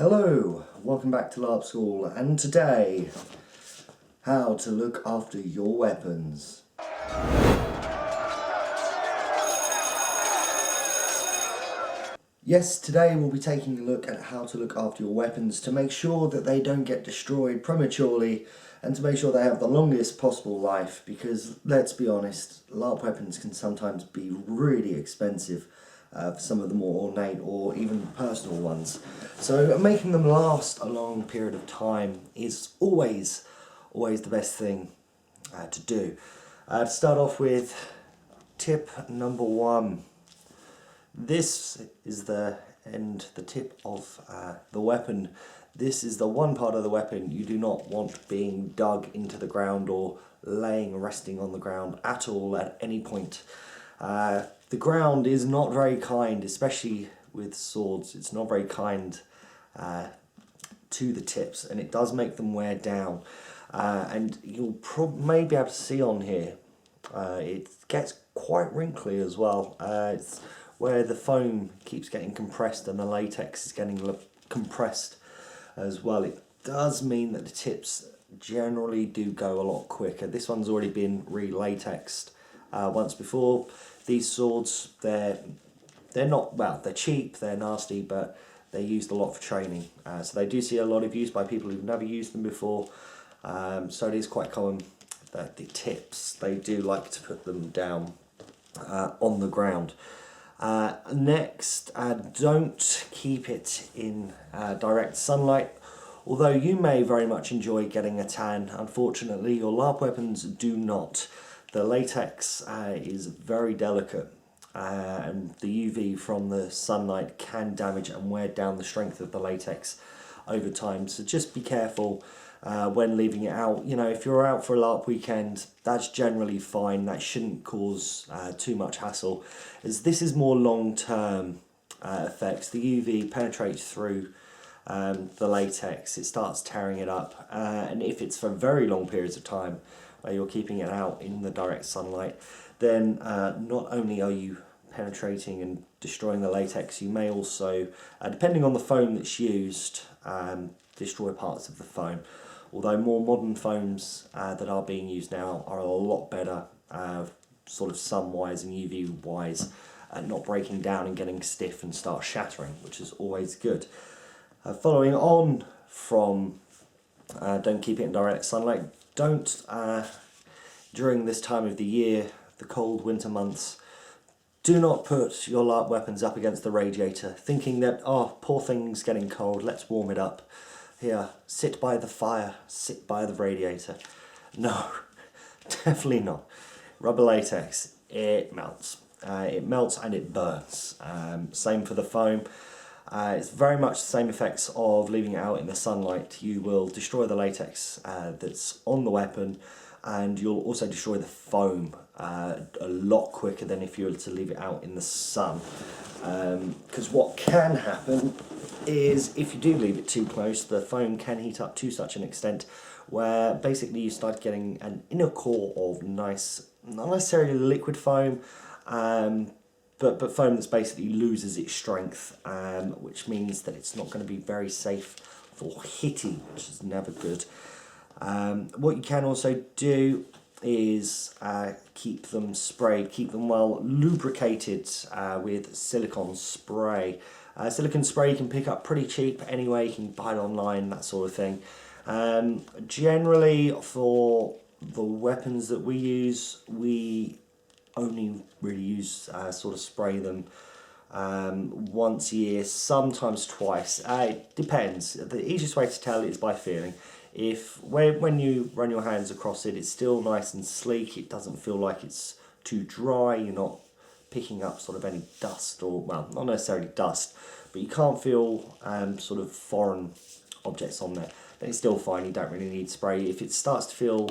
Hello, welcome back to LARP School, and today, how to look after your weapons. Yes, today we'll be taking a look at how to look after your weapons to make sure that they don't get destroyed prematurely and to make sure they have the longest possible life, because let's be honest, LARP weapons can sometimes be really expensive for some of the more ornate or even personal ones. So making them last a long period of time is always the best thing to do. To start off with, tip number one. This is the tip of the weapon. This is the one part of the weapon you do not want being dug into the ground or resting on the ground at all at any point. The ground is not very kind, especially with swords. It's not very kind to the tips, and it does make them wear down. And you'll may be able to see on here, it gets quite wrinkly as well. It's where the foam keeps getting compressed and the latex is getting compressed as well. It does mean that the tips generally do go a lot quicker. This one's already been re-latexed once before. These swords, they're not, well, they're cheap, they're nasty, but they're used a lot for training. So they do see a lot of use by people who've never used them before. So it is quite common that the tips, they do like to put them down on the ground. Next, don't keep it in direct sunlight. Although you may very much enjoy getting a tan, unfortunately your LARP weapons do not. The latex is very delicate, and the UV from the sunlight can damage and wear down the strength of the latex over time. So just be careful when leaving it out. You know, if you're out for a LARP weekend, that's generally fine. That shouldn't cause too much hassle, as this is more long-term effects. The UV penetrates through the latex, it starts tearing it up, and if it's for very long periods of time where you're keeping it out in the direct sunlight, then not only are you penetrating and destroying the latex, you may also, depending on the foam that's used, destroy parts of the foam. Although more modern foams that are being used now are a lot better, sort of sun-wise and UV-wise, not breaking down and getting stiff and start shattering, which is always good. Following on from don't keep it in direct sunlight, don't, during this time of the year, the cold winter months, do not put your LARP weapons up against the radiator, thinking that, oh, poor thing's getting cold, let's warm it up. Here, sit by the fire, sit by the radiator. No, definitely not. Rubber latex, it melts. It melts and it burns. Same for the foam. It's very much the same effects of leaving it out in the sunlight. You will destroy the latex that's on the weapon, and you'll also destroy the foam a lot quicker than if you were to leave it out in the sun. Because what can happen is, if you do leave it too close, the foam can heat up to such an extent where basically you start getting an inner core of nice, not necessarily liquid foam, but foam that's basically loses its strength, which means that it's not going to be very safe for hitting, which is never good. What you can also do is keep them sprayed, keep them well lubricated with silicone spray. Silicone spray you can pick up pretty cheap anyway, you can buy it online, that sort of thing. Generally for the weapons that we use, we only really use sort of spray them once a year, sometimes twice. It depends. The easiest way to tell is by feeling. If when you run your hands across it, it's still nice and sleek, it doesn't feel like it's too dry, you're not picking up sort of any dust, or, well, not necessarily dust, but you can't feel sort of foreign objects on there, then it's still fine, you don't really need spray. If it starts to feel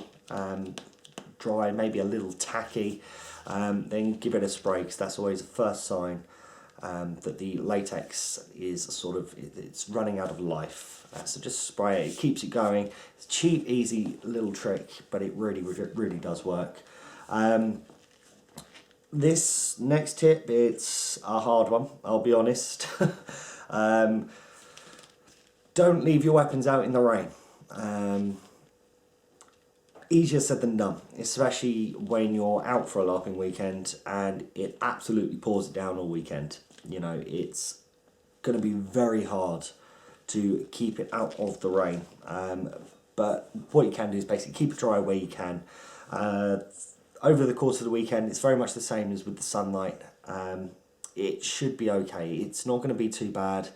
dry, maybe a little tacky, then give it a spray, because that's always the first sign that the latex is sort of, it's running out of life. So just spray it, it keeps it going. It's a cheap, easy little trick, but it really does work. This next tip, it's a hard one, I'll be honest. don't leave your weapons out in the rain. Easier said than done, especially when you're out for a LARPing weekend and it absolutely pours it down all weekend. You know, it's going to be very hard to keep it out of the rain. But what you can do is basically keep it dry where you can. Over the course of the weekend, it's very much the same as with the sunlight. It should be okay. It's not going to be too bad.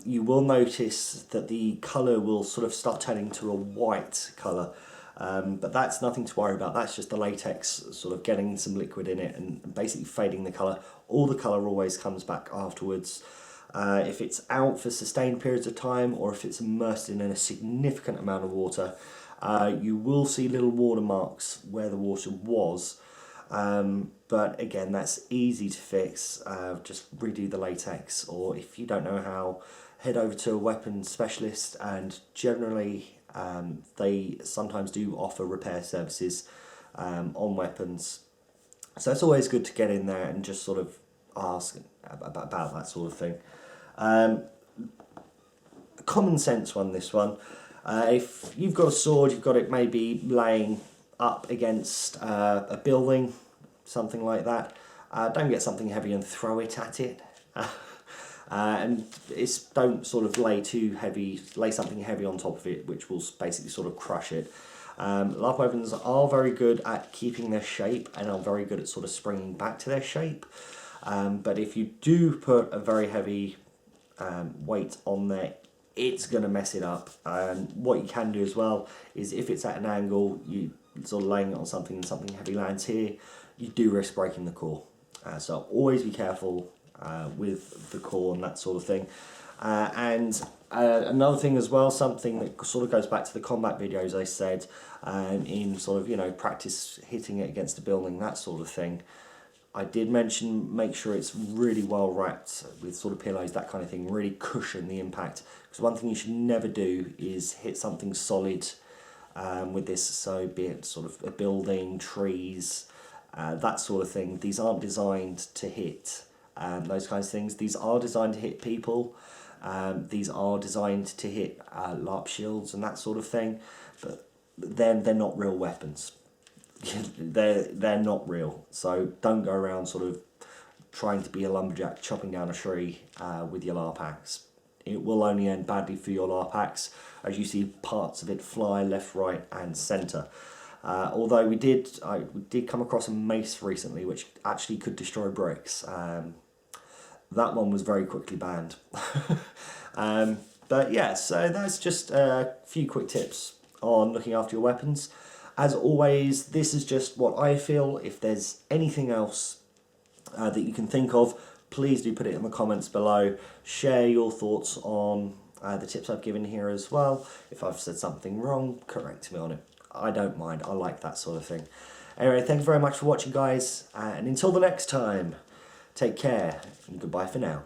You will notice that the colour will sort of start turning to a white colour. But that's nothing to worry about. That's just the latex sort of getting some liquid in it and basically fading the colour. All the colour always comes back afterwards. If it's out for sustained periods of time or if it's immersed in a significant amount of water, you will see little watermarks where the water was. But again, that's easy to fix. Just redo the latex, or if you don't know how, head over to a weapons specialist, and generally they sometimes do offer repair services on weapons. So it's always good to get in there and just sort of ask about that sort of thing. Common sense one, this one. If you've got a sword, you've got it maybe laying up against a building, something like that. Don't get something heavy and throw it at it. And don't sort of lay something heavy on top of it, which will basically sort of crush it. LARP weapons are very good at keeping their shape and are very good at sort of springing back to their shape. But if you do put a very heavy weight on there, it's going to mess it up. What you can do as well is, if it's at an angle, you sort of laying it on something and something heavy lands here, you do risk breaking the core. So always be careful with the core and that sort of thing. Another thing as well, something that sort of goes back to the combat videos I said, in sort of, you know, practice hitting it against a building, that sort of thing. I did mention make sure it's really well wrapped with sort of pillows, that kind of thing, really cushion the impact. Because one thing you should never do is hit something solid with this, so be it sort of a building, trees, that sort of thing. These aren't designed to hit those kinds of things. These are designed to hit people. These are designed to hit LARP shields and that sort of thing, but then they're not real weapons. they're not real, so don't go around sort of trying to be a lumberjack chopping down a tree with your LARP axe. It will only end badly for your LARP axe, as you see parts of it fly left, right and centre. Although we did come across a mace recently which actually could destroy bricks. That one was very quickly banned. But yeah, so that's just a few quick tips on looking after your weapons. As always, this is just what I feel. If there's anything else that you can think of, please do put it in the comments below. Share your thoughts on the tips I've given here as well. If I've said something wrong, correct me on it. I don't mind. I like that sort of thing. Anyway, thank you very much for watching, guys. And until the next time, take care and goodbye for now.